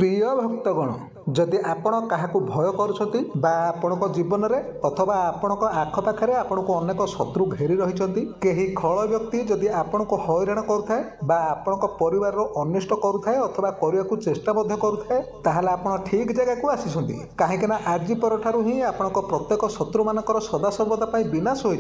प्रिय भक्तगण जदि आपण क्या भय कर जीवन में अथवा आपण आखपाखे आपण को अनेक शत्रु घेरी रही कहीं खल व्यक्ति जदि आपण को हैरान करुए परिवार अनिष्ट करुए अथवा करने को चेष्टा करुए ताहले आपण ठीक जगह को आसी कहीं आज पर ही आपण प्रत्येक शत्रु मानकर सदासर्वदा विनाश हो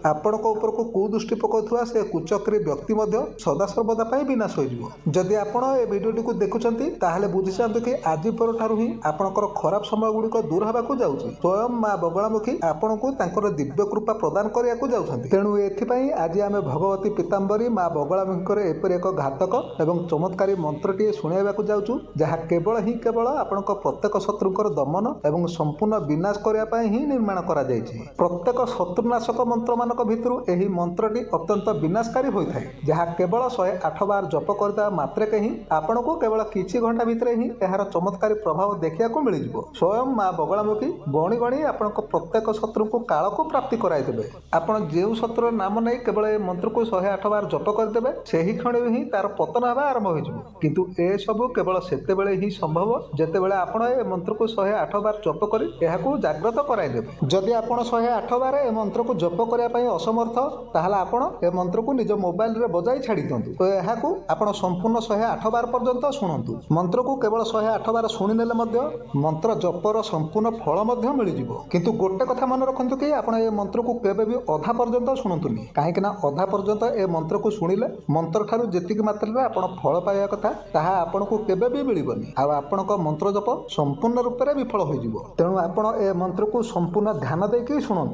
आपण को कुदृष्टि पकाउथुआ से कुचक्री व्यक्ति सदासर्वदा विनाश हो जदि आपण ए भिडियोटी को देखुंत ताहले बुझी जातु कि आज पर ही आपणकर खराब समय गुड़िक दूर होगा जाऊँगी स्वयं माँ बगलामुखी आपण को दिव्य कृपा प्रदान करने को जाऊँगी तेणु एथिपाई आज आम भगवती पीताम्बरी माँ बगलामुखीर एपरि एक घातक एवं चमत्कारी मंत्रटीए शुणाइबा जाऊँ जहाँ केवल ही केवल आपण प्रत्येक शत्रुंकर दमन एवं संपूर्ण विनाश करने ही निर्माण करा जायछि। प्रत्येक शत्रुनाशक मंत्र मान भितर यही मंत्रटी अत्यंत विनाशकारी होता है जहाँ केवल 108 बार जप करदा मात्रके ही आपण को केवल किछि घंटा भितर ही यार चमत्कारी प्रभाव देखा मिल स्वयं माँ बगलामुखी गणी गणी आपण प्रत्येक शत्रु को काल को प्राप्ति कराइदेवे। आपण जो शत्रु नाम नहीं केवल ए मंत्र को 108 बार जप करदे से ही क्षण ही तार पतन हवा आरंभ हो किंतु ए सब केवल सेतेबेले ही संभव जेतेबेले आपण ए मंत्र को 108 बार जप कर एहाकू जागृत कराइदेवे। जदि आपण 108 बार ए मंत्र को जप करने असमर्थ ताहले आपण ए मंत्र को निज मोबाइल रे बजाई छाड़ी दियंतु तो एहाकू आपण संपूर्ण 108 बार पर्यंत शुणंतु। मंत्र को केवल 108 बार शुणिनेले मंत्र जपर संपूर्ण फल मिल किंतु गोटे कथा मन रखु कि आप मंत्र को केवे भी अधा पर्यंत शुणुनी कहीं अधा पर्यंत ए मंत्र को शुणिले मंत्र ठारू जेतिक मात्रा आप फल पाइबा कथा ताहा आपन को केवे भी मिलबनी आपण मंत्र जप संपूर्ण रूप से विफल हो तेणु आपण ए मंत्र को संपूर्ण ध्यान देकी शुणु।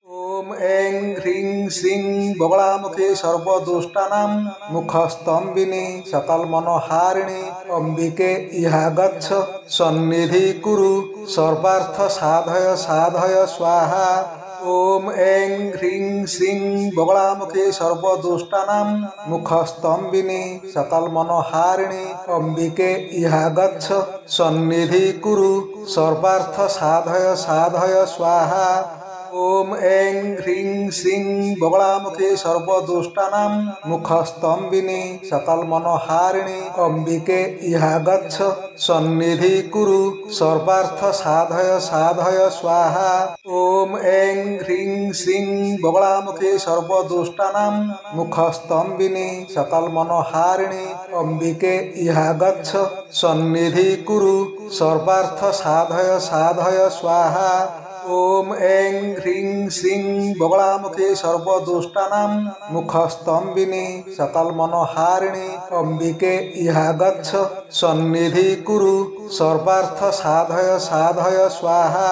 ओम ऐं ह्रीं श्रीं बगलामुखी सर्वदुष्टानां मुखस्तंभिनी सकल मनोहारिणी अंबिके इहा गच्छ सन्निधि कुरु सर्वार्थ साधय साधय स्वाहा। ओम ऐं ह्रीं श्रीं बगलामुखी सर्वदुष्टानां मुखस्तंभिनी सकल मनोहारिणी अंबिके इहा गच्छ सन्निधि कुरु सर्वार्थ साधय साधय स्वाहा। ओम ऐं ह्रीं श्रीं बगलामुखी सर्वदुष्टानां मुखस्तंभिनी सकल मनोहारिणी अंबिके इहा गच्छ सन्निधि कुरु सर्वार्थ साधय साधय स्वाहा। ओम ऐं ह्रीं श्रीं बगलामुखी सर्वदुष्टानां मुखस्तंभिनी सकल मनोहारिणी अंबिके इहा गच्छ सन्निधि कुरु सर्वार्थ साधय साधय स्वाहा। ओम ऐं ह्रीं श्रीं बगलामुखी सर्वदुष्टानां मुखस्तंभिनी सकल मनोहारिणी अंबिके इहा गच्छ सन्निधि कुरु सर्वार्थ साधय साधय स्वाहा।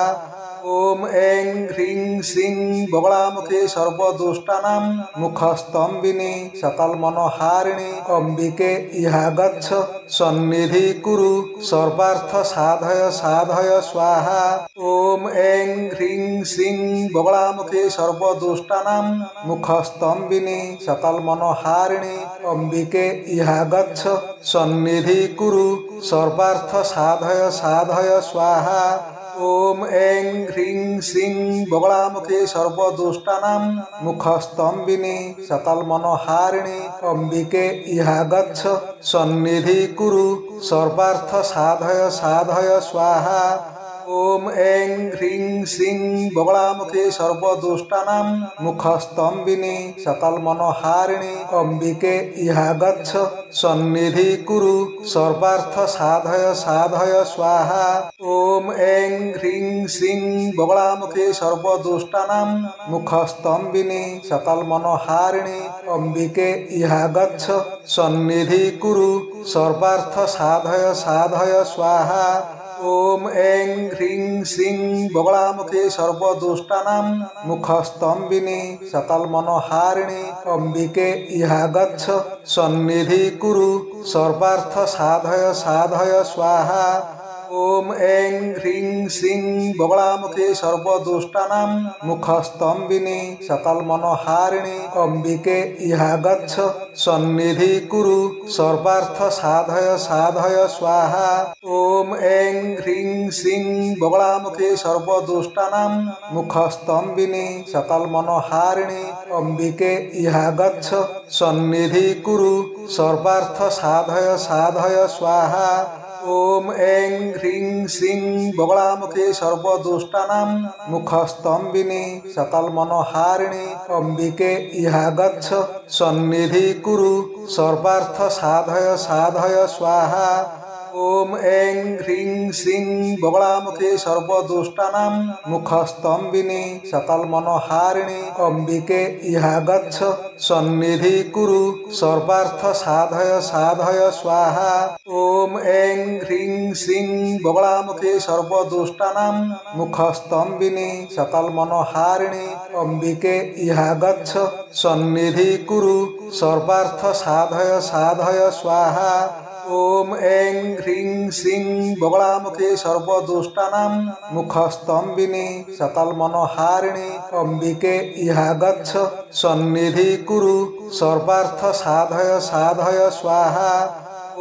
ओम ऐं ह्रीं श्रीं बगलामुखी सर्वदुष्टानां मुखस्तंभिनी सकल मनोहारिणी अंबिके इहा गच्छ सन्निधि कुरु सर्वार्थ साधय साधय स्वाहा। ओम ऐं ह्रीं श्रीं बगलामुखी सर्वदुष्टानां मुखस्तंभिनी सकल मनोहारिणी अंबिके इहा गच्छ सन्निधि कुरु सर्वार्थ साधय साधय स्वाहा। ओम ऐं ह्रीं श्रीं बगलामुखी सर्वदुष्टानां मुखस्तंभिनी सकल मनोहारिणी अंबिके इहा गच्छ सन्निधि कुरु सर्वार्थ साधय साधय स्वाहा। ओम ऐं ह्रीं श्रीं बगलामुखी सर्वदुष्टानां मुखस्तंभिनी सकल मनोहारिणी अंबिके इहा गच्छ सन्निधि कुरु सर्वार्थ साधय साधय स्वाहा। ओम ऐं ह्रीं श्रीं बगलामुखी सर्वदुष्टानां मुखस्तंभिनी सकल मनोहारिणी अंबिके इहा गच्छ सन्निधि कुरु सर्वार्थ साधय साधय स्वाहा। ओम ऐं ह्रीं श्रीं बगलामुखी सर्वदुष्टानां मुखस्तंभिनी सकल मनोहारिणी अंबिके इहा गच्छ सन्निधि कुरु सर्वार्थ साधय साधय स्वाहा। ओम ऐं ह्रीं श्रीं बगलामुखी सर्वदुष्टानां मुखस्तंभिनी सकल मनोहारिणी अंबिके इहा गच्छ सन्निधि कुरु सर्वार्थ साधय साधय स्वाहा। ओम ऐं ह्रीं श्रीं बगलामुखी सर्वदुष्टानां मुखस्तंभिनी सकल मनोहारिणी अंबिके इहा गच्छ सन्निधि कुरु सर्वार्थ साधय साधय स्वाहा। ओम শ্রীং বগলামুখী সর্বদুষ্টানাং মুখস্তম্বিনী সকলমনোহারিণী অম্বিকে ইহা গচ্ছ সন্নিধি কুরু সর্বার্থ সাধয় সাধয় স্বাহা। ওম এং হ্রিং শ্রীং বগলামুখী সর্বদুষ্টানাং মুখস্তম্বিনী সকলমনোহারিণী অম্বিকে ইহা গচ্ছ সন্নিধি কুরু সর্বার্থ সাধয় সাধয় স্বাহা। ওম এং হ্রিং শ্রীং বগলামুখী সর্বদুষ্টানাং মুখস্তম্বিনী সকলমনোহারিণী অম্বিকে ইহা গচ্ছ সন্নিধি কুরু সর্বার্থ সাধয় সাধয় স্বাহা। ওম এং হ্রিং শ্রীং বগলামুখী সর্বদুষ্টানাং মুখস্তম্বিনী সকলমনোহারিণী অম্বিকে ইহা গচ্ছ সন্নিধি কুরু সর্বার্থ সাধয় সাধয় স্বাহা।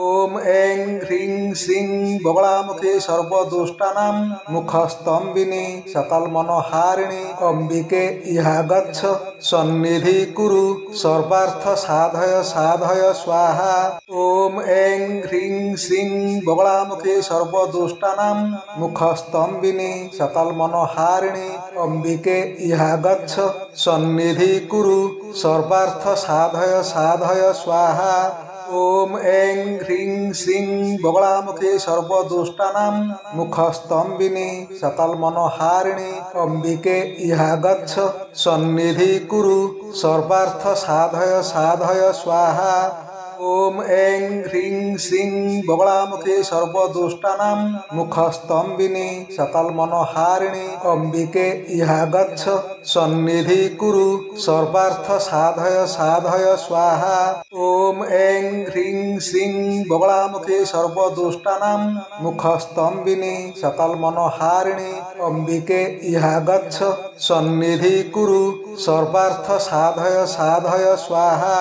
ওম এং হ্রিং শ্রীং বগলামুখী সর্বদুষ্টানাং মুখস্তম্বিনী সকলমনোহারিণী অম্বিকে ইহা গচ্ছ সন্নিধি কুরু সর্বার্থ সাধয় সাধয় স্বাহা। ওম এং হ্রিং শ্রীং বগলামুখী সর্বদুষ্টানাং মুখস্তম্বিনী সকলমনোহারিণী অম্বিকে ইহা গচ্ছ সন্নিধি কুরু সর্বার্থ সাধয় সাধয় স্বাহা। ওম এং হ্রিং শ্রীং বগলামুখী সর্বদুষ্টানাং মুখস্তম্বিনী সকলমনোহারিণী অম্বিকে ইহা গচ্ছ সন্নিধি কুরু সর্বার্থ সাধয় সাধয় স্বাহা। ওম এং হ্রিং শ্রীং বগলামুখী সর্বদুষ্টানাং মুখস্তম্বিনী সকলমনোহারিণী অম্বিকে ইহা গচ্ছ সন্নিধি কুরু সর্বার্থ সাধয় সাধয় স্বাহা। ওম এং হ্রিং শ্রীং বগলামুখী সর্বদুষ্টানাং মুখস্তম্বিনী সকলমনোহারিণী অম্বিকে ইহা গচ্ছ সন্নিধি কুরু সর্বার্থ সাধয় সাধয় স্বাহা।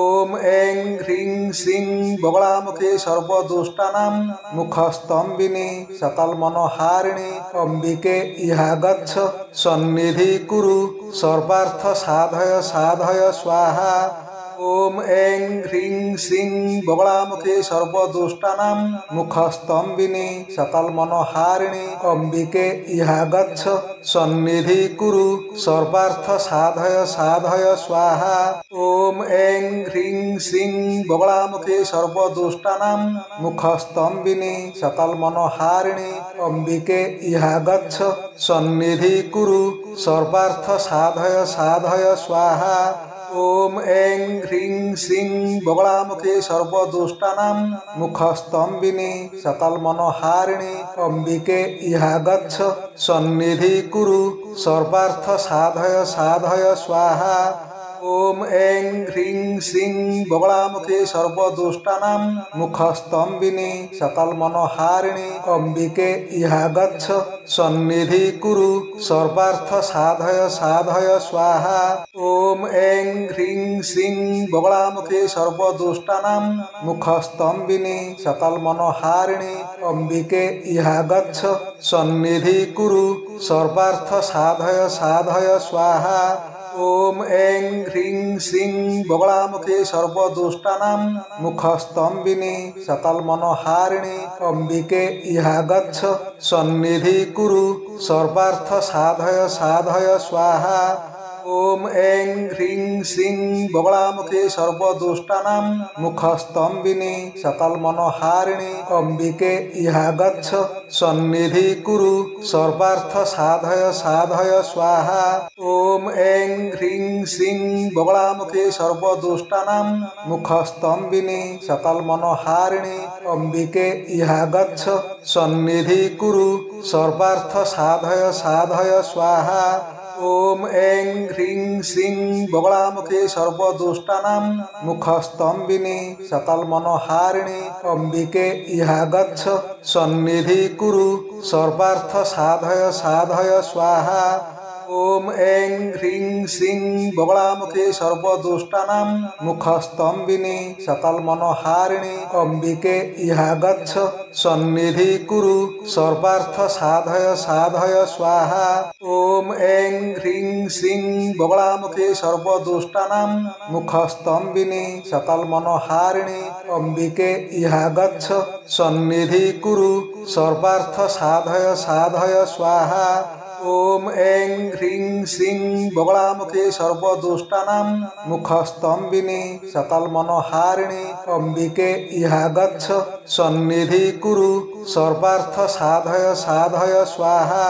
ওম এং হ্রিং শ্রীং বগলামুখী সর্বদুষ্টানাং মুখস্তম্বিনী সকলমনোহারিণী অম্বিকে ইহা গচ্ছ সন্নিধি কুরু সর্বার্থ সাধয় সাধয় স্বাহা। ওম এং হ্রিং শ্রীং বগলামুখী সর্বদুষ্টানাং মুখস্তম্বিনী সকলমনোহারিণী অম্বিকে ইহা গচ্ছ সন্নিধি কুরু সর্বার্থ সাধয় সাধয় স্বাহা। ওম এং হ্রিং শ্রীং বগলামুখী সর্বদুষ্টানাং মুখস্তম্বিনী সকলমনোহারিণী অম্বিকে ইহা গচ্ছ সন্নিধি কুরু সর্বার্থ সাধয় সাধয় স্বাহা। ওম এং হ্রিং শ্রীং বগলামুখী সর্বদুষ্টানাং মুখস্তম্বিনী সকলমনোহারিণী অম্বিকে ইহা গচ্ছ সন্নিধি কুরু সর্বার্থ সাধয় সাধয় স্বাহা। ওম এং হ্রিং শ্রীং বগলামুখী সর্বদুষ্টানাং মুখস্তম্বিনী সকলমনোহারিণী অম্বিকে ইহা গচ্ছ সন্নিধি কুরু সর্বার্থ সাধয় সাধয় স্বাহা। ওম এং হ্রিং শ্রীং বগলামুখী সর্বদুষ্টানাং মুখস্তম্বিনী সকলমনোহারিণী অম্বিকে ইহা গচ্ছ সন্নিধি কুরু সর্বার্থ সাধয় সাধয় স্বাহা। ওম এং হ্রিং শ্রীং বগলামুখী সর্বদুষ্টানাং মুখস্তম্বিনী সকলমনোহারিণী অম্বিকে ইহা গচ্ছ সন্নিধি কুরু সর্বার্থ সাধয় সাধয় স্বাহা। ওম এং হ্রিং শ্রীং বগলামুখী সর্বদুষ্টানাং মুখস্তম্বিনী সকলমনোহারিণী অম্বিকে ইহা গচ্ছ সন্নিধি কুরু সর্বার্থ সাধয় সাধয় স্বাহা। ওম এং হ্রিং শ্রীং বগলামুখী সর্বদুষ্টানাং মুখস্তম্বিনী সকলমনোহারিণী অম্বিকে ইহা গচ্ছ সন্নিধি কুরু সর্বার্থ সাধয় সাধয় স্বাহা। ওম এং হ্রিং শ্রীং বগলামুখী সর্বদুষ্টানাং মুখস্তম্বিনী সকলমনোহারিণী অম্বিকে ইহা গচ্ছ সন্নিধি কুরু সর্বার্থ সাধয় সাধয় স্বাহা। ओम ऐं ह्रीं श्रीं बगलामुखे सर्वदुष्टानां मुखस्तम्भिनी सकलमनोहारिणी अंबिके इहा गच्छ सन्निधि कुरु सर्वार्थ साधय साधय स्वाहा। ओम ऐं ह्रीं श्रीं बगलामुखे सर्वदुष्टानां मुखस्तम्भिनी सकलमनोहारिणी अंबिके इहा गच्छ सन्निधि कुरु सर्वार्थ साधय साधय स्वाहा। ओम ऐं ह्रीं श्रीं बगलामुखे सर्वदुष्टानां मुखस्तम्भिनी सकलमनोहारिणी अंबिके इहा गच्छ सन्निधि कुरु सर्वार्थ साधय साधय स्वाहा।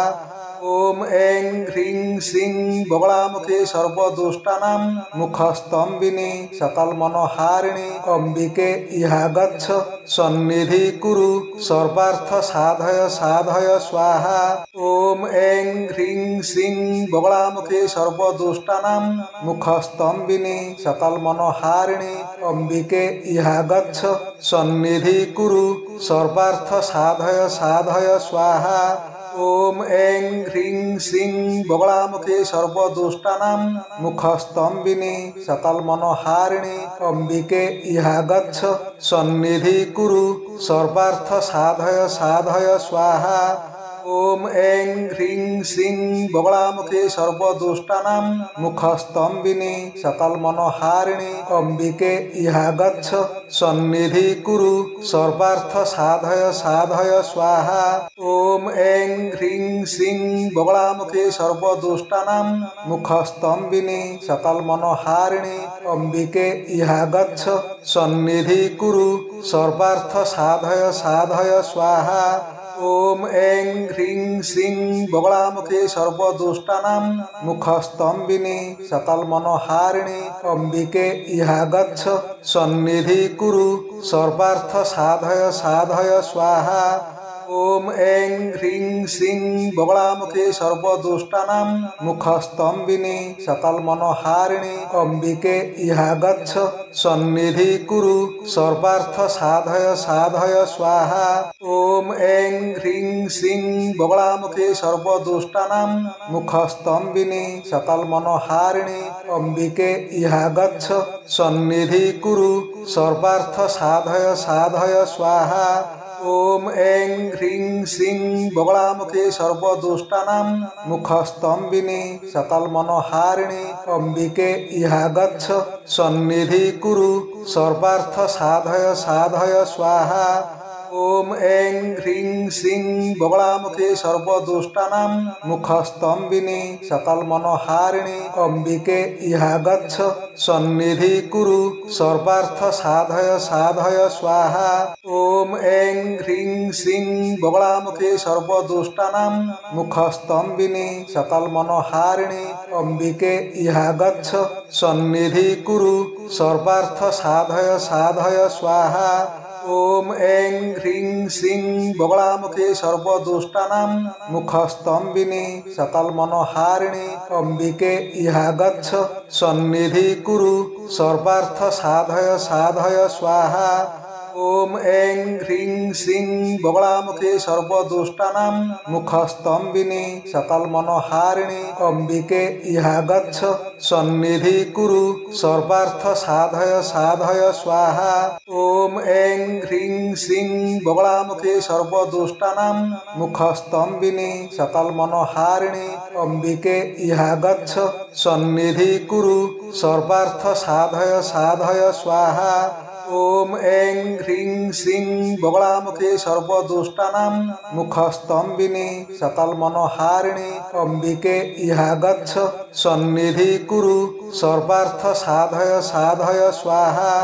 ओम ऐं ह्रीं श्रीं बगलामुखे सर्वदुष्टानां मुखस्तम्भिनी सकलमनोहारिणी अंबिके इहा गच्छ सन्निधि कुरु सर्वार्थ साधय साधय स्वाहा। ओम ऐं ह्रीं श्रीं बगलामुखे सर्वदुष्टानां मुखस्तम्भिनी सकलमनोहारिणी अंबिके इहा गच्छ सन्निधि कुरु सर्वार्थ साधय साधय स्वाहा। ओम ऐं ह्रीं श्रीं बगलामुखे सर्वदुष्टानां मुखस्तम्भिनी सकलमनोहारिणी अंबिके इहा गच्छ सन्निधि कुरु सर्वार्थ साधय साधय स्वाहा। ओम ऐं ह्रीं श्रीं बगलामुखे सर्वदुष्टानां मुखस्तम्भिनी सकलमनोहारिणी अंबिके इहा गच्छ सन्निधि कुरु सर्वार्थ साधय साधय स्वाहा। ओम ऐं ह्रीं श्रीं बगलामुखे सर्वदुष्टानां मुखस्तम्भिनी सकलमनोहारिणी अंबिके इहा गच्छ सन्निधि कुरु सर्वार्थ साधय साधय स्वाहा। ओम ऐं ह्रीं श्रीं बगलामुखे सर्वदुष्टानां मुखस्तम्भिनी सकलमनोहारिणी अंबिके इहा गच्छ सन्निधि कुरु सर्वार्थ साधय साधय स्वाहा। ओम ऐं ह्रीं श्रीं बगलामुखे सर्वदुष्टानां मुखस्तम्भिनी सकलमनोहारिणी अंबिके इहा गच्छ सन्निधि कुरु सर्वार्थ साधय साधय स्वाहा। ओम ऐं ह्रीं श्रीं बगलामुखे सर्वदुष्टानां मुखस्तम्भिनी सकलमनोहारिणी अंबिके इहा गच्छ सन्निधि कुरु सर्वार्थ साधय साधय स्वाहा। ओम ऐं ह्रीं श्रीं बगलामुखे सर्वदुष्टानां मुखस्तम्भिनी सकलमनोहारिणी अंबिके इहा गच्छ सन्निधि कुरु सर्वार्थ साधय साधय स्वाहा। ओम ऐं ह्रीं श्रीं बगलामुखे सर्वदुष्टानां मुखस्तम्भिनी सकलमनोहारिणी अंबिके इहा गच्छ सन्निधि कुरु सर्वार्थ साधय साधय स्वाहा। ओम ऐं ह्रीं श्रीं बगलामुखे सर्वदुष्टानां मुखस्तम्भिनी सकलमनोहारिणी अंबिके इहा गच्छ सन्निधि कुरु सर्वार्थ साधय साधय स्वाहा। ओम ऐं ह्रीं श्रीं बगलामुखे सर्वदुष्टानां मुखस्तम्भिनी सकलमनोहारिणी अंबिके इहा गच्छ सन्निधि कुरु सर्वार्थ साधय साधय स्वाहा। ओम ऐं ह्रीं श्रीं बगलामुखे सर्वदुष्टानां मुखस्तम्भिनी सकलमनोहारिणी अंबिके इहा गच्छ सन्निधि कुरु सर्वार्थ साधय साधय स्वाहा। ओम ऐं ह्रीं श्रीं बगलामुखे सर्वदुष्टानां मुखस्तम्भिनी सकलमनोहारिणी अंबिके इहा गच्छ सन्निधि कुरु सर्वार्थ साधय साधय स्वाहा। ओम ऐं ह्रीं श्रीं बगलामुखे सर्वदुष्टानां मुखस्तम्भिनी सकलमनोहारिणी अंबिके इहा गच्छ सन्निधि कुरु सर्वार्थ साधय साधय स्वाहा।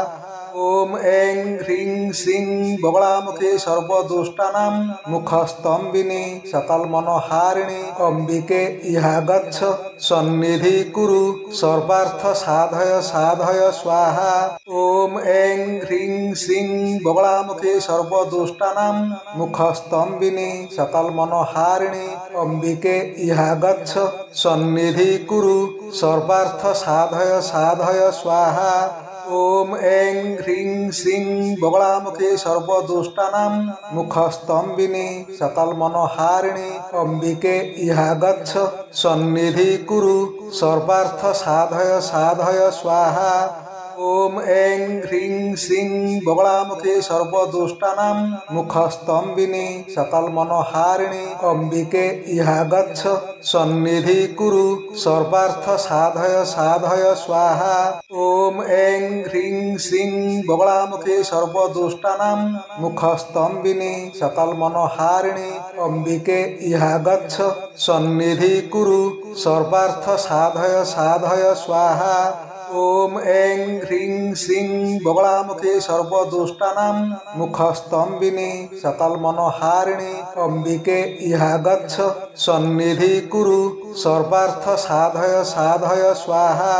ओम ऐं ह्रीं श्रीं बगलामुखे सर्वदुष्टानां मुखस्तम्भिनी सकलमनोहारिणी अंबिके इहा गच्छ सन्निधि कुरु सर्वार्थ साधय साधय स्वाहा। ओम ऐं ह्रीं श्रीं बगलामुखे सर्वदुष्टानां मुखस्तम्भिनी सकलमनोहारिणी अंबिके इहा गच्छ सन्निधि कुरु सर्वार्थ साधय साधय स्वाहा। ओम ऐं ह्रीं श्रीं बगलामुखे सर्वदुष्टानां मुखस्तम्भिनी सकलमनोहारिणी अंबिके इहा गच्छ सन्निधि कुरु सर्वार्थ साधय साधय स्वाहा। ओम ऐं ह्रीं श्रीं बगलामुखे सर्वदुष्टानां मुखस्तम्भिनी सकलमनोहारिणी अंबिके इहा गच्छ सन्निधि कुरु सर्वार्थ साधय साधय स्वाहा। ओम ऐं ह्रीं श्रीं बगलामुखे सर्वदुष्टानां मुखस्तम्भिनी सकलमनोहारिणी अंबिके इहा गच्छ सन्निधि कुरु सर्वार्थ साधय साधय स्वाहा। ओम ऐं ह्रीं श्रीं बगलामुखे सर्वदुष्टानां मुखस्तम्भिनी सकलमनोहारिणी अंबिके इहा गच्छ सन्निधि कुरु सर्वार्थ साधय साधय स्वाहा।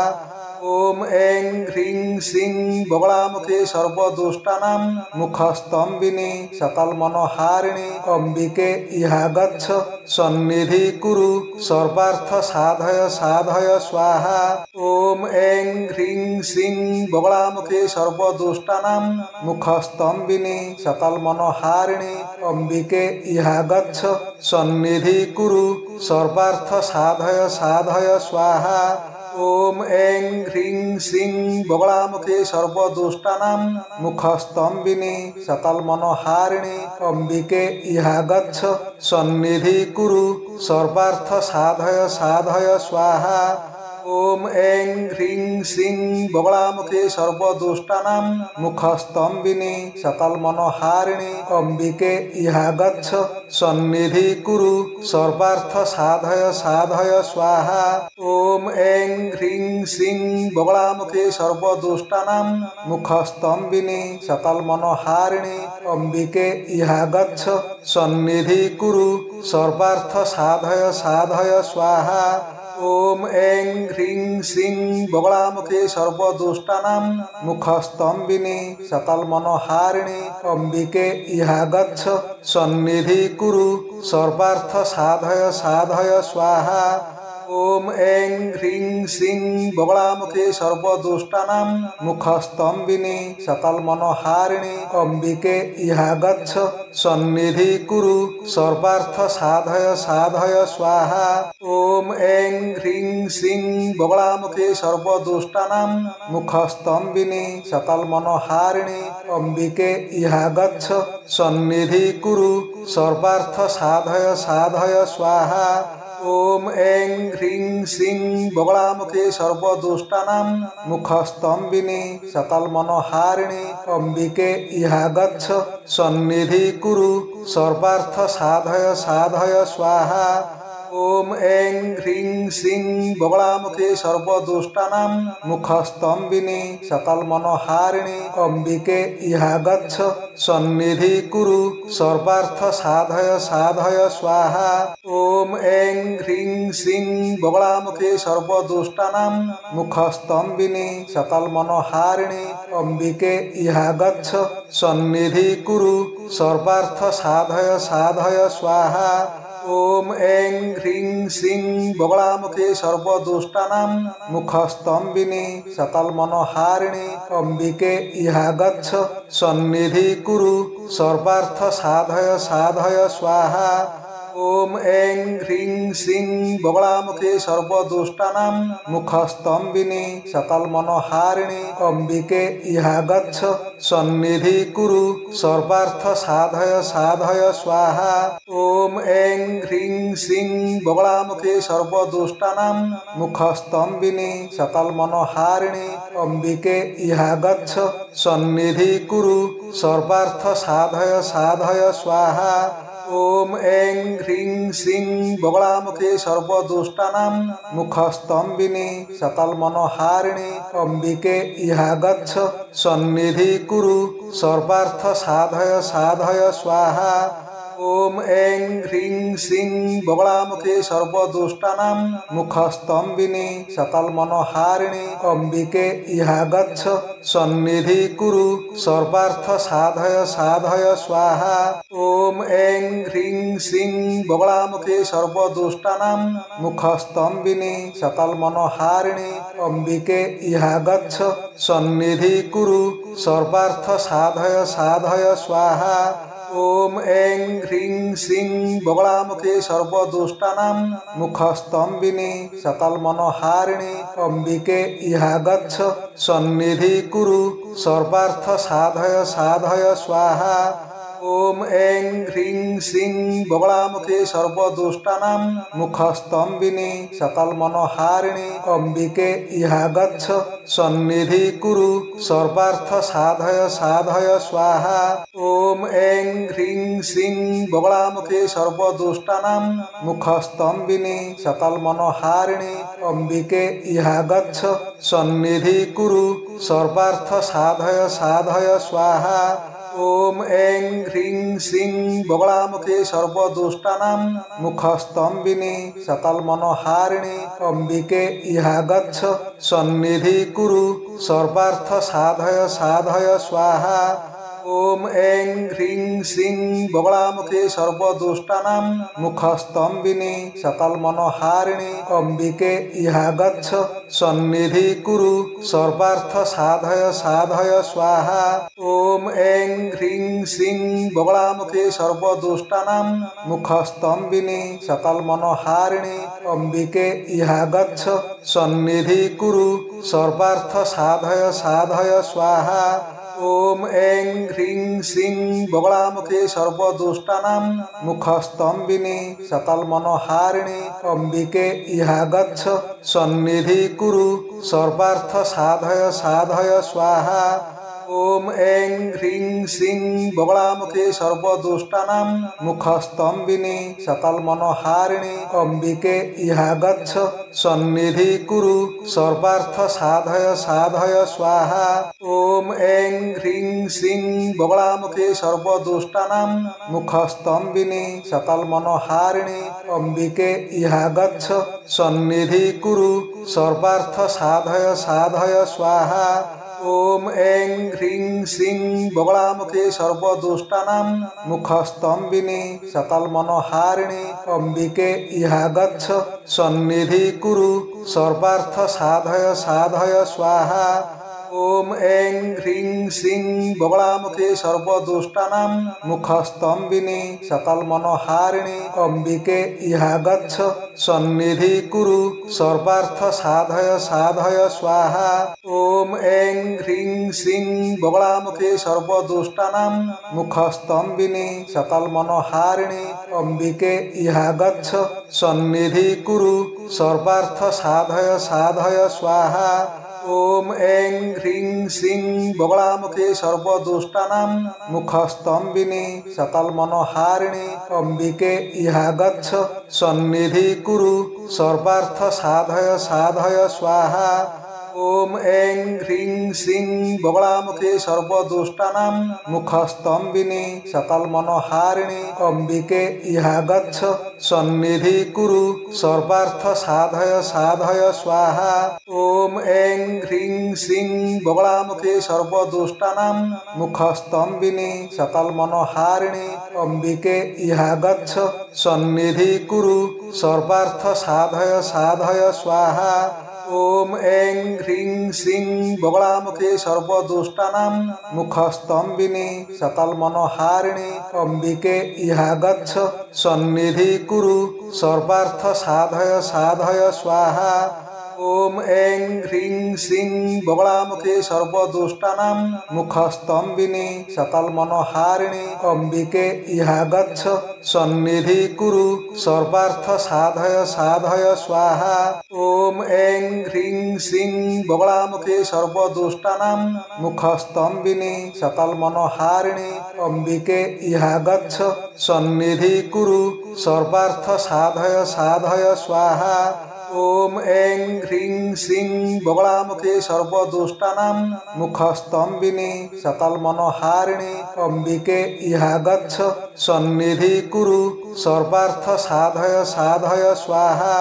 ओम ऐं ह्रीं श्रीं बगलामुखे सर्वदुष्टानां मुखस्तम्भिनी सकलमनोहारिणी अंबिके इहा गच्छ सन्निधि कुरु सर्वार्थ साधय साधय स्वाहा। ओम ऐं ह्रीं श्रीं बगलामुखे सर्वदुष्टानां मुखस्तम्भिनी सकलमनोहारिणी अंबिके इहा गच्छ सन्निधि कुरु सर्वार्थ साधय साधय स्वाहा। ओम ऐं ह्रीं श्रीं बगलामुखे सर्वदुष्टानां मुखस्तम्भिनी सकलमनोहारिणी अंबिके इहा गच्छ सन्निधि कुरु सर्वार्थ साधय साधय स्वाहा। ओम ऐं ह्रीं श्रीं बगलामुखे सर्वदुष्टानां मुखस्तम्भिनी सकलमनोहारिणी अंबिके इहा गच्छ सन्निधि कुरु सर्वार्थ साधय साधय स्वाहा। ओम ऐं ह्रीं श्रीं बगलामुखे सर्वदुष्टानां मुखस्तम्भिनी सकलमनोहारिणी अंबिके इहा गच्छ सन्निधि कुरु सर्वार्थ साधय साधय स्वाहा। ओम ऐं ह्रीं श्रीं बगलामुखे सर्वदुष्टानां मुखस्तम्भिनी सकलमनोहारिणी अंबिके इहा गच्छ सन्निधि कुरु सर्वार्थ साधय साधय स्वाहा। ओम ऐं ह्रीं श्रीं बगलामुखे सर्वदुष्टानां मुखस्तम्भिनी सकलमनोहारिणी अंबिके इहा गच्छ सन्निधि कुरु सर्वार्थ साधय साधय स्वाहा। ओम ऐं ह्रीं श्रीं बगलामुखे सर्वदुष्टानां मुखस्तम्भिनी सकलमनोहारिणी अंबिके इहा गच्छ सन्निधि कुरु सर्वार्थ साधय साधय स्वाहा। ओम ऐं ह्रीं श्रीं बगलामुखे सर्वदुष्टानां मुखस्तम्भिनी सकलमनोहारिणी अंबिके इहा गच्छ सन्निधि कुरु सर्वार्थ साधय साधय स्वाहा। ओम ऐं ह्रीं श्रीं बगलामुखे सर्वदुष्टानां मुखस्तम्भिनी सकलमनोहारिणी अंबिके इहा गच्छ सन्निधि कुरु सर्वार्थ साधय साधय स्वाहा। ओम ऐं ह्रीं श्रीं बगलामुखे सर्वदुष्टानां मुखस्तम्भिनी सकलमनोहारिणी अंबिके इहा गच्छ सन्निधि कुरु सर्वार्थ साधय साधय स्वाहा। ओम ऐं ह्रीं श्रीं बगलामुखे सर्वदुष्टानां मुखस्तम्भिनी सकलमनोहारिणी अंबिके इहा गच्छ सन्निधि कुरु सर्वार्थ साधय साधय स्वाहा। ओम ऐं ह्रीं श्रीं बगलामुखे सर्वदुष्टानां मुखस्तम्भिनी सकलमनोहारिणी अंबिके इहा गच्छ सन्निधि कुरु सर्वार्थ साधय साधय स्वाहा। ओम ऐं ह्रीं श्रीं बगलामुखे सर्वदुष्टानां मुखस्तम्भिनी सकलमनोहारिणी अंबिके इहा गच्छ सन्निधि कुरु सर्वार्थ साधय साधय स्वाहा। ओम ऐं ह्रीं श्रीं बगलामुखे सर्वदुष्टानां मुखस्तम्भिनी सकलमनोहारिणी अंबिके इहा गच्छ सन्निधि कुरु सर्वार्थ साधय साधय स्वाहा। ओम ऐं ह्रीं श्रीं बगलामुखे सर्वदुष्टानां मुखस्तम्भिनी सकलमनोहारिणी अंबिके इहा गच्छ सन्निधि कुरु सर्वार्थ साधय साधय स्वाहा। ओम ऐं ह्रीं श्रीं बगलामुखे सर्वदुष्टानां मुखस्तम्भिनी सकलमनोहारिणी अंबिके इहा गच्छ सन्निधि कुरु सर्वार्थ साधय साधय स्वाहा। ओम ऐं ह्रीं श्रीं बगलामुखे सर्वदुष्टानां मुखस्तम्भिनी सकलमनोहारिणी अंबिके इहा गच्छ सन्निधि कुरु सर्वार्थ साधय साधय स्वाहा। ओम ऐं ह्रीं श्रीं बगलामुखे सर्वदुष्टानां मुखस्तम्भिनी सकलमनोहारिणी अंबिके इहा गच्छ सन्निधि कुरु सर्वार्थ साधय साधय स्वाहा। ओम ऐं ह्रीं श्रीं बगलामुखे सर्वदुष्टानां मुखस्तम्भिनी सकलमनोहारिणी अंबिके इहा गच्छ सन्निधि कुरु सर्वार्थ साधय साधय स्वाहा। ओम ऐं ह्रीं श्रीं बगलामुखे सर्वदुष्टानां मुखस्तम्भिनी सकलमनोहारिणी अंबिके इहा गच्छ सन्निधि कुरु सर्वार्थ साधय साधय स्वाहा। ओम ऐं ह्रीं श्रीं बगलामुखे सर्वदुष्टानां मुखस्तम्भिनी सकलमनोहारिणी अंबिके इहा गच्छ सन्निधि कुरु सर्वार्थ साधय साधय स्वाहा। ओम ऐं ह्रीं श्रीं बगलामुखे सर्वदुष्टानां मुखस्तम्भिनी सकलमनोहारिणी अंबिके इहा गच्छ सन्निधि कुरु सर्वार्थ साधय साधय स्वाहा। ओम ऐं ह्रीं श्रीं बगलामुखे सर्वदुष्टानां मुखस्तम्भिनी सकलमनोहारिणी अंबिके इहा गच्छ सन्निधि कुरु सर्वार्थ साधय साधय स्वाहा। ओम ऐं ह्रीं श्रीं बगलामुखे सर्वदुष्टानां मुखस्तम्भिनी सकलमनोहारिणी अंबिके इहा गच्छ सन्निधि कुरु सर्वार्थ साधय साधय स्वाहा। ओम ऐं ह्रीं श्रीं बगलामुखे सर्वदुष्टानां मुखस्तम्भिनी सकलमनोहारिणी अंबिके इहा गच्छ सन्निधि कुरु सर्वार्थ साधय साधय स्वाहा। ओम ऐं ह्रीं श्रीं बगलामुखे सर्वदुष्टानां मुखस्तम्भिनी सकलमनोहारिणी अंबिके इहा गच्छ सन्निधि कुरु सर्वार्थ साधय साधय स्वाहा। ओम ऐं ह्रीं श्रीं बगलामुखे सर्वदुष्टानां मुखस्तम्भिनी सकलमनोहारिणी अंबिके इहा गच्छ सन्निधि कुरु सर्वार्थ साधय साधय स्वाहा। ओम ऐं ह्रीं श्रीं बगलामुखे सर्वदुष्टानां मुखस्तम्भिनी सकलमनोहारिणी अंबिके इहा गच्छ सन्निधि कुरु सर्वार्थ साधय साधय स्वाहा। ओम ऐं ह्रीं श्रीं बगलामुखे सर्वदुष्टानां मुखस्तम्भिनी सकलमनोहारिणी अंबिके इहा गच्छ सन्निधि कुरु सर्वार्थ साधय साधय स्वाहा। ओम ऐं ह्रीं श्रीं बगलामुखे सर्वदुष्टानां मुखस्तम्भिनी सकलमनोहारिणी अंबिके इहा गच्छ सन्निधि कुरु सर्वार्थ साधय साधय स्वाहा। ओम ऐं ह्रीं श्रीं बगलामुखे सर्वदुष्टानां मुखस्तम्भिनी सकलमनोहारिणी अंबिके इहा गच्छ सन्निधि कुरु सर्वार्थ साधय साधय स्वाहा। ओम ऐं ह्रीं श्रीं बगलामुखे सर्वदुष्टानां मुखस्तम्भिनी सकलमनोहारिणी अंबिके इहा गच्छ सन्निधि कुरु सर्वार्थ साधय साधय स्वाहा। ओम ऐं ह्रीं श्रीं बगलामुखे सर्वदुष्टानां मुखस्तम्भिनी सकलमनोहारिणी अंबिके इहा गच्छ सन्निधि कुरु सर्वार्थ साधय साधय स्वाहा। ओम ऐं ह्रीं श्रीं बगलामुखे सर्वदुष्टानां मुखस्तम्भिनी सकलमनोहारिणी अंबिके इहा गच्छ सन्निधि कुरु सर्वार्थ साधय साधय स्वाहा। ओम ऐं ह्रीं श्रीं बगलामुखे सर्वदुष्टानां मुखस्तम्भिनी सकलमनोहारिणी अंबिके इहा गच्छ सन्निधि कुरु सर्वार्थ साधय साधय स्वाहा।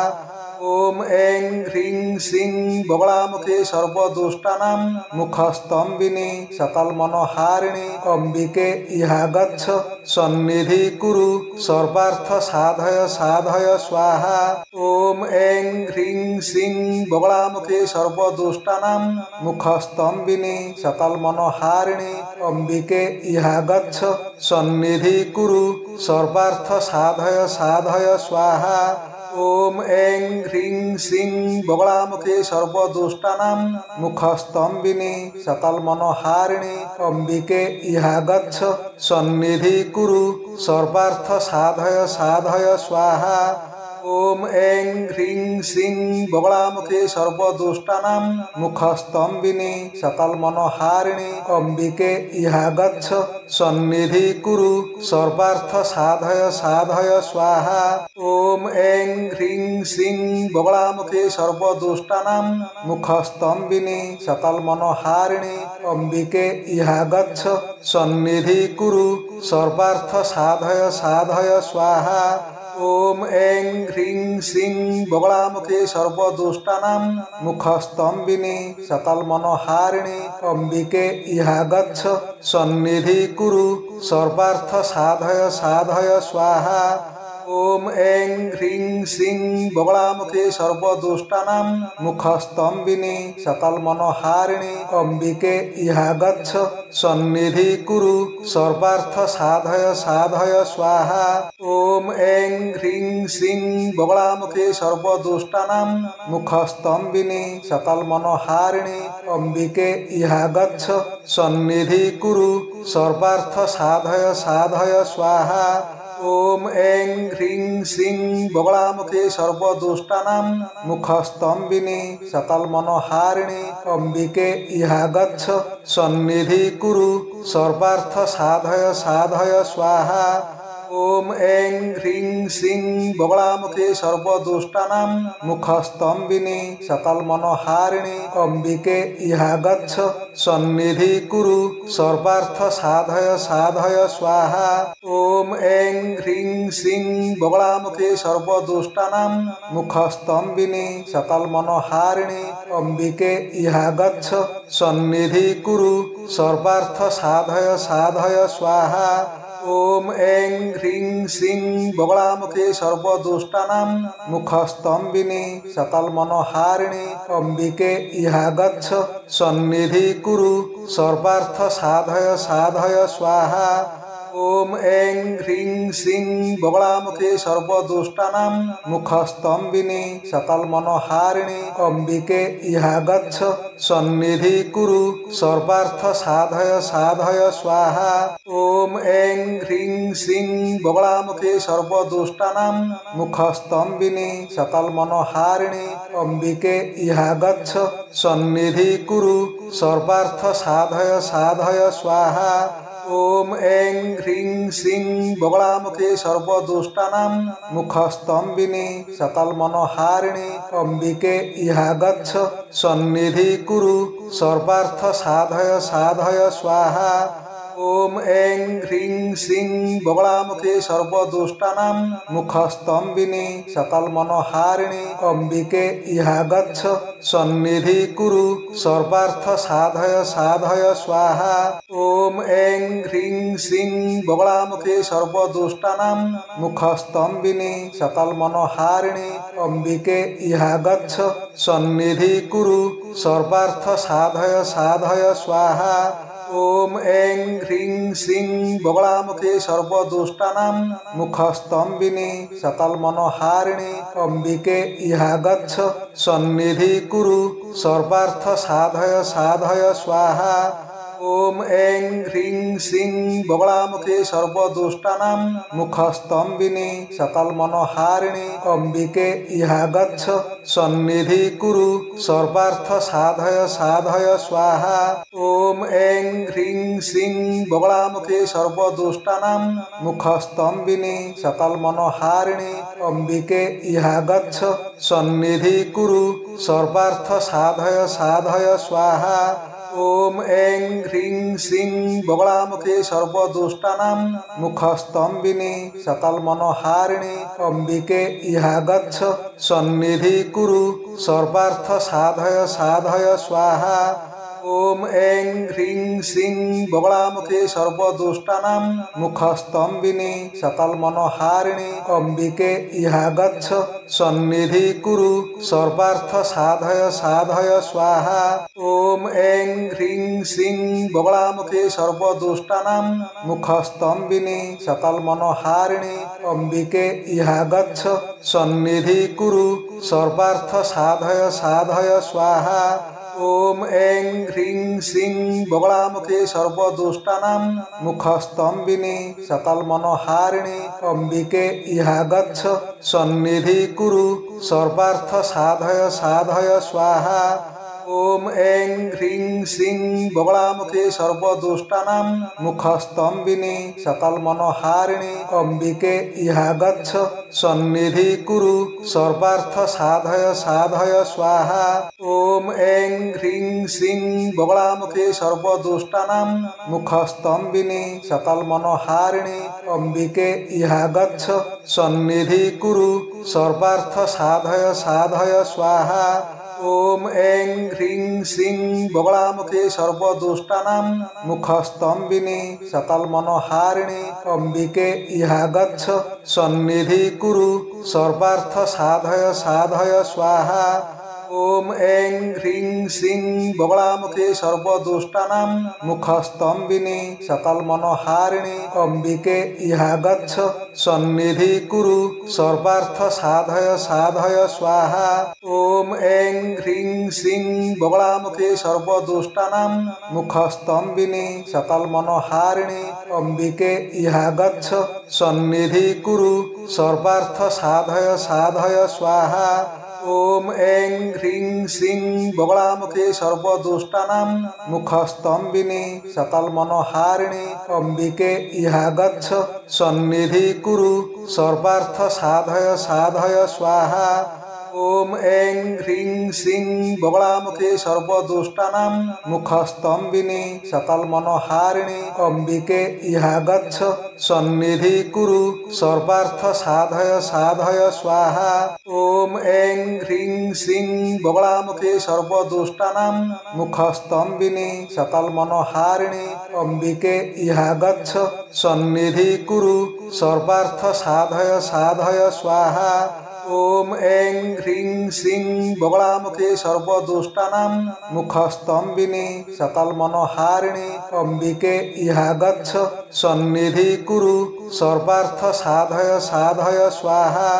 ओम ऐं ह्रीं श्रीं बगलामुखे सर्वदुष्टानां मुखस्तम्भिनी सकलमनोहारिणी अंबिके इहा गच्छ सन्निधि कुरु सर्वार्थ साधय साधय स्वाहा। ओम ऐं ह्रीं श्रीं बगलामुखे सर्वदुष्टानां मुखस्तम्भिनी सकलमनोहारिणी अंबिके इहा गच्छ सन्निधि कुरु सर्वार्थ साधय साधय स्वाहा। ओम ऐं ह्रीं श्रीं बगलामुखे सर्वदुष्टानां मुखस्तम्भिनी सकलमनोहारिणी अंबिके इहा गच्छ सन्निधि कुरु सर्वार्थ साधय साधय स्वाहा। ओम ऐं ह्रीं श्रीं बगलामुखे सर्वदुष्टानां मुखस्तम्भिनी सकलमनोहारिणी अंबिके इहा गच्छ सन्निधि कुरु सर्वार्थ साधय साधय स्वाहा। ओम ऐं ह्रीं श्रीं बगलामुखे सर्वदुष्टानां मुखस्तम्भिनी सकलमनोहारिणी अंबिके इहा गच्छ सन्निधि कुरु सर्वार्थ साधय साधय स्वाहा। ओम ऐं ह्रीं श्रीं बगलामुखे सर्वदुष्टानां मुखस्तम्भिनी सकलमनोहारिणी अंबिके इहा गच्छ सन्निधि कुरु सर्वार्थ साधय साधय स्वाहा। ओम ऐं ह्रीं श्रीं बगलामुखे सर्वदुष्टानां मुखस्तम्भिनी सकलमनोहारिणी अंबिके इहा गच्छ सन्निधि कुरु सर्वार्थ साधय साधय स्वाहा। ओम ऐं ह्रीं श्रीं बगलामुखे सर्वदुष्टानां मुखस्तम्भिनी सकलमनोहारिणी अंबिके इहा गच्छ सन्निधि कुरु सर्वार्थ साधय साधय स्वाहा। ओम ऐं ह्रीं श्रीं बगलामुखे सर्वदुष्टानां मुखस्तम्भिनी सकलमनोहारिणी अंबिके इहा गच्छ सन्निधि कुरु सर्वार्थ साधय साधय स्वाहा। ओम ऐं ह्रीं श्रीं बगलामुखे सर्वदुष्टानां मुखस्तम्भिनी सकलमनोहारिणी अंबिके इहा गच्छ सन्निधि कुरु सर्वार्थ साधय साधय स्वाहा। ओम ऐं ह्रीं श्रीं बगलामुखे सर्वदुष्टानां मुखस्तम्भिनी सकलमनोहारिणी अंबिके इहा गच्छ सन्निधि कुरु सर्वार्थ साधय साधय स्वाहा। ओम ऐं ह्रीं श्रीं बगलामुखे सर्वदुष्टानां मुखस्तम्भिनी सकलमनोहारिणी अंबिके इहा गच्छ सन्निधि कुरु सर्वार्थ साधय साधय स्वाहा। ओम ऐं ह्रीं श्रीं बगलामुखे सर्वदुष्टानां मुखस्तम्भिनी सकलमनोहारिणी अंबिके इहा गच्छ सन्निधि कुरु सर्वार्थ साधय साधय स्वाहा। ओम ऐं ह्रीं श्रीं बगलामुखे सर्वदुष्टानां मुखस्तम्भिनी सकलमनोहारिणी अंबिके इहा गच्छ सन्निधि कुरु सर्वार्थ साधय साधय स्वाहा। ओम ऐं ह्रीं श्रीं बगलामुखे सर्वदुष्टानां मुखस्तम्भिनी सकलमनोहारिणी अंबिके इहा गच्छ सन्निधि कुरु सर्वार्थ साधय साधय स्वाहा। ओम ऐं ह्रीं श्रीं बगलामुखे सर्वदुष्टानां मुखस्तम्भिनी सकलमनोहारिणी अंबिके इहा गच्छ सन्निधि कुरु सर्वार्थ साधय साधय स्वाहा। ओम ऐं ह्रीं श्रीं बगलामुखे सर्वदुष्टानां मुखस्तम्भिनी सकलमनोहारिणी अंबिके इहा गच्छ सन्निधि कुरु सर्वार्थ साधय साधय स्वाहा। ओम ऐं ह्रीं श्रीं बगलामुखे सर्वदुष्टानां मुखस्तम्भिनी सकलमनोहारिणी अंबिके इहा गच्छ सन्निधि कुरु सर्वार्थ साधय साधय स्वाहा। ओम ऐं ह्रीं श्रीं बगलामुखे सर्वदुष्टानां मुखस्तम्भिनी सकलमनोहारिणी अंबिके इहा गच्छ सन्निधि कुरु सर्वार्थ साधय साधय स्वाहा। ओम ऐं ह्रीं श्रीं बगलामुखे सर्वदुष्टानां मुखस्तम्भिनी सकलमनोहारिणी अंबिके इहा गच्छ सन्निधि कुरु सर्वार्थ साधय साधय स्वाहा। ओम ऐं ह्रीं श्रीं बगलामुखे सर्वदुष्टानां मुखस्तम्भिनी सकलमनोहारिणी अंबिके इहा गच्छ सन्निधि कुरु सर्वार्थ साधय साधय स्वाहा। ओम ऐं ह्रीं श्रीं बगलामुखे सर्वदुष्टानां मुखस्तम्भिनी सकलमनोहारिणी अंबिके इहा गच्छ सन्निधि कुरु सर्वार्थ साधय साधय स्वाहा। ओम ऐं ह्रीं श्रीं बगलामुखे सर्वदुष्टानां मुखस्तम्भिनी सकलमनोहारिणी अंबिके इहा गच्छ सन्निधि कुरु सर्वार्थ साधय साधय स्वाहा। ओम ऐं ह्रीं श्रीं बगलामुखे सर्वदुष्टानां मुखस्तम्भिनी सकलमनोहारिणी अंबिके इहा गच्छ सन्निधि कुरु सर्वार्थ साधय साधय स्वाहा। ओम ऐं ह्रीं श्रीं बगलामुखे सर्वदुष्टानां मुखस्तम्भिनी सकलमनोहारिणी अंबिके इहा गच्छ सन्निधि कुरु सर्वार्थ साधय साधय स्वाहा। ओम ऐं ह्रीं श्रीं बगलामुखे सर्वदुष्टानां मुखस्तम्भिनी सकलमनोहारिणी अंबिके इहा गच्छ सन्निधि कुरु सर्वार्थ साधय साधय स्वाहा। ओम ऐं ह्रीं श्रीं बगलामुखे सर्वदुष्टानां मुखस्तम्भिनी सकलमनोहारिणी अंबिके इहा गच्छ सन्निधि कुरु सर्वार्थ साधय साधय स्वाहा। ओम ऐं ह्रीं श्रीं बगलामुखे सर्वदुष्टानां मुखस्तम्भिनी सकलमनोहारिणी अंबिके इहा गच्छ सन्निधि कुरु सर्वार्थ साधय साधय स्वाहा। ओम ऐं ह्रीं श्रीं बगलामुखे सर्वदुष्टानां मुखस्तम्भिनी सकलमनोहारिणी अंबिके इहा गच्छ सन्निधि कुरु सर्वार्थ साधय साधय स्वाहा। ओम ऐं ह्रीं श्रीं बगलामुखे सर्वदुष्टानां मुखस्तम्भिनी सकलमनोहारिणी अंबिके इहा गच्छ सन्निधि कुरु सर्वार्थ साधय साधय स्वाहा। ओम ऐं ह्रीं श्रीं बगलामुखे सर्वदुष्टानां मुखस्तम्भिनी सकलमनोहारिणी अंबिके इहा गच्छ सन्निधि कुरु सर्वार्थ साधय साधय स्वाहा। ओम ऐं ह्रीं श्रीं बगलामुखे सर्वदुष्टानां मुखस्तम्भिनी सकलमनोहारिणी अंबिके इहा गच्छ सन्निधि कुरु सर्वार्थ साधय साधय स्वाहा। ओम ऐं ह्रीं श्रीं बगलामुखे सर्वदुष्टानां मुखस्तम्भिनी सकलमनोहारिणी अंबिके इहा गच्छ सन्निधि कुरु सर्वार्थ साधय साधय स्वाहा।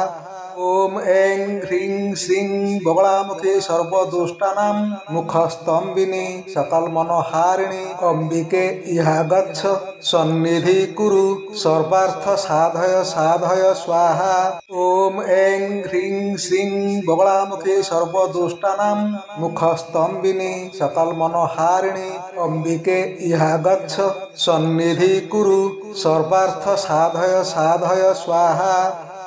ओम ऐं ह्रीं श्रीं बगलामुखे सर्वदुष्टानां मुखस्तम्भिनी सकलमनोहारिणी अंबिके इहा गच्छ सन्निधि कुरु सर्वार्थ साधय साधय स्वाहा। ओम ऐं ह्रीं श्रीं बगलामुखे सर्वदुष्टानां मुखस्तम्भिनी सकलमनोहारिणी अंबिके इहा गच्छ सन्निधि कुरु सर्वार्थ साधय साधय स्वाहा।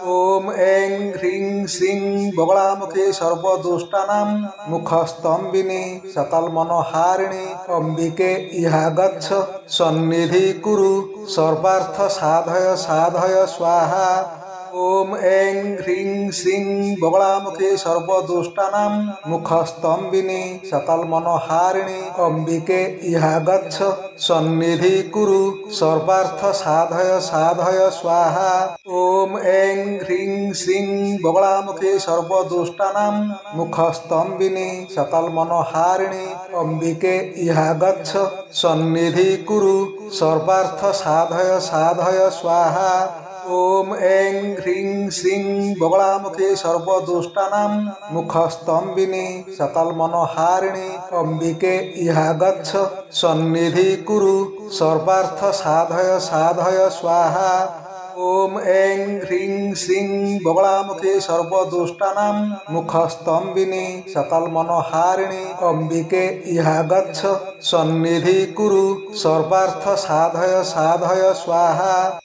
ओम ऐं ह्रीं श्रीं बगलामुखे सर्वदुष्टानां मुखस्तम्भिनी सकलमनोहारिणी अंबिके इहा गच्छ सन्निधि कुरु सर्वार्थ साधय साधय स्वाहा। ओम ऐं ह्रीं श्रीं बगलामुखे सर्वदुष्टानां मुखस्तम्भिनी सकलमनोहारिणी अंबिके इहा गच्छ सन्निधि कुरु सर्वार्थ साधय साधय स्वाहा। ओम ऐं ह्रीं श्रीं बगलामुखे सर्वदुष्टानां मुखस्तम्भिनी सकलमनोहारिणी अंबिके इहा गच्छ सन्निधि कुरु सर्वार्थ साधय साधय स्वाहा। ओम ऐं ह्रीं श्रीं बगलामुखी सर्वदुष्टानां मुखस्तम्भिनी सकलमनोहारिणी अंबिके इहा गच्छ सन्निधि कुरु सर्वार्थ साधय साधय स्वाहा। ओम ऐं ह्रीं श्रीं बगलामुखी सर्वदुष्टानां मुखस्तम्भिनी सकलमनोहारिणी अंबिके इहा गच्छ सन्निधि कुरु सर्वार्थ साधय साधय स्वाहा।